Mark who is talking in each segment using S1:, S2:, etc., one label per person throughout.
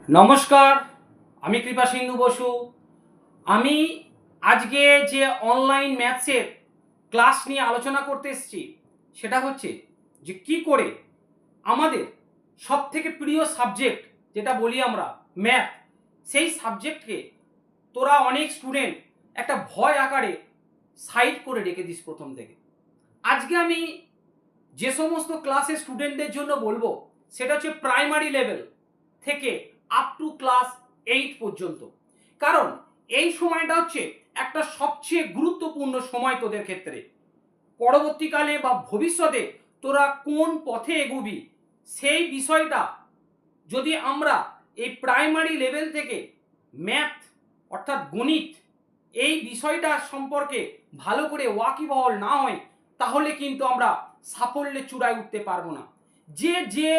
S1: নমস্কার, আমি কৃপা সিন্ধু বসু। আমি আজকে যে অনলাইন ম্যাথসের ক্লাস নিয়ে আলোচনা করতে এসেছি সেটা হচ্ছে যে কি করে আমাদের সবথেকে প্রিয় সাবজেক্ট যেটা বলি আমরা ম্যাথ, সেই সাবজেক্টকে তোরা অনেক স্টুডেন্ট একটা ভয় আকারে সাইড করে রেখে দিস প্রথম থেকে। আজকে আমি যে সমস্ত ক্লাসের স্টুডেন্টদের জন্য বলবো সেটা হচ্ছে প্রাইমারি লেভেল থেকে আপ টু ক্লাস 8 পর্যন্ত। কারণ এই সময়টা হচ্ছে একটা সবচেয়ে গুরুত্বপূর্ণ সময় তোদের ক্ষেত্রে। পরবর্তীকালে বা ভবিষ্যতে তোরা কোন পথে এগোবি সেই বিষয়টা যদি আমরা এই প্রাইমারি লেভেল থেকে ম্যাথ অর্থাৎ গণিত এই বিষয়টা সম্পর্কে ভালো করে ওয়াকিবহাল না হয় তাহলে কিন্তু আমরা সাফল্যের চূড়ায় উঠতে পারবো না। যে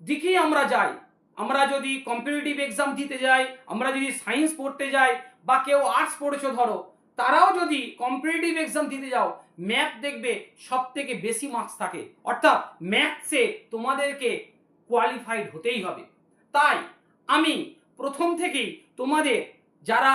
S1: দিকেই আমরা যাই, আমরা যদি কম্পিটিটিভ এক্সাম দিতে যাই, আমরা যদি সায়েন্স পড়তে যাই বা কেউ আর্টস পড়েছো ধরো, তারাও যদি কম্পিটিটিভ এক্সাম দিতে যাও ম্যাথ দেখবে সব থেকে বেশি মার্কস থাকে, অর্থাৎ ম্যাথসে তোমাদেরকে কোয়ালিফাইড হতেই হবে। তাই আমি প্রথম থেকেই তোমাদের যারা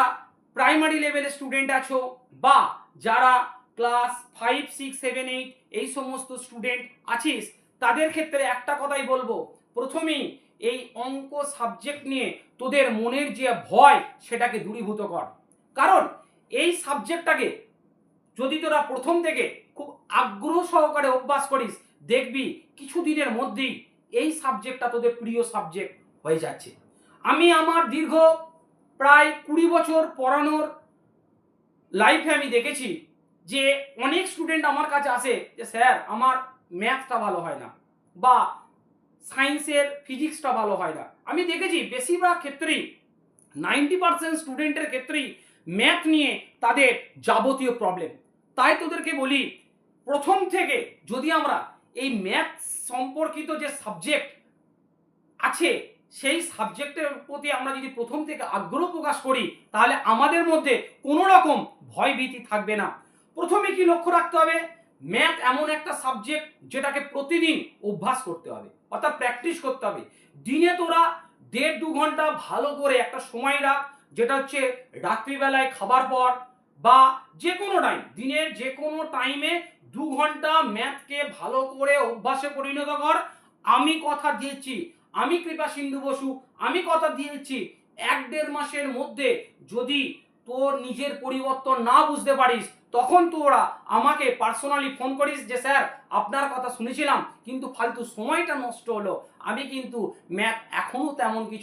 S1: প্রাইমারি লেভেলের স্টুডেন্ট আছো বা যারা ক্লাস 5, 6, 7, 8 এই সমস্ত স্টুডেন্ট আছিস তাদের ক্ষেত্রে একটা কথাই বলবো, প্রথমেই এই অঙ্ক সাবজেক্ট নিয়ে তোদের মনের যে ভয় সেটাকে দূরীভূত কর। কারণ এই সাবজেক্টটাকে যদি তোরা প্রথম থেকে খুব আগ্রহ সহকারে অভ্যাস করিস দেখবি কিছুদিনের মধ্যেই এই সাবজেক্টটা তোদের প্রিয় সাবজেক্ট হয়ে যাচ্ছে। আমি আমার দীর্ঘ প্রায় 20 বছর পড়ানোর লাইফে আমি দেখেছি যে অনেক স্টুডেন্ট আমার কাছে আসে যে স্যার আমার ম্যাথটা ভালো হয় না বা সায়েন্সের ফিজিক্সটা ভালো হয় না। আমি দেখেছি বেশিরভাগ ক্ষেত্রেই 90% স্টুডেন্টের ক্ষেত্রেই ম্যাথ নিয়ে তাদের যাবতীয় প্রবলেম। তাই তোদেরকে বলি প্রথম থেকে যদি আমরা এই ম্যাথ সম্পর্কিত যে সাবজেক্ট আছে সেই সাবজেক্টের প্রতি আমরা যদি প্রথম থেকে আগ্রহ প্রকাশ করি তাহলে আমাদের মধ্যে কোনো রকম ভয়ভীতি থাকবে না। প্রথমে কি লক্ষ্য রাখতে হবে, ম্যাথ এমন একটা সাবজেক্ট যেটাকে প্রতিদিন অভ্যাস করতে হবে, অর্থাৎ প্র্যাকটিস করতে হবে। দিনে তোরা 1.5-2 ঘন্টা ভালো করে একটা সময় রাখ, যেটা হচ্ছে রাত্রিবেলায় খাবার পর বা যে কোনো টাইম, দিনের যে কোনো টাইমে 2 ঘন্টা ম্যাথকে ভালো করে অভ্যাসে পরিণত কর। আমি কথা দিয়েছি, আমি কৃপা সিন্ধু বসু, আমি কথা দিয়েছি 1-1.5 মাসের মধ্যে যদি তোর নিজের পরিবর্তন না বুঝতে পারিস তখন তোরা আমাকে পার্সোনালি ফোন করিস যে স্যার আপনার কথা শুনেছিলাম কিন্তু ফালতু সময়টা নষ্ট হলো, আমি কিন্তু ম্যাথ এখনো তেমন কিছু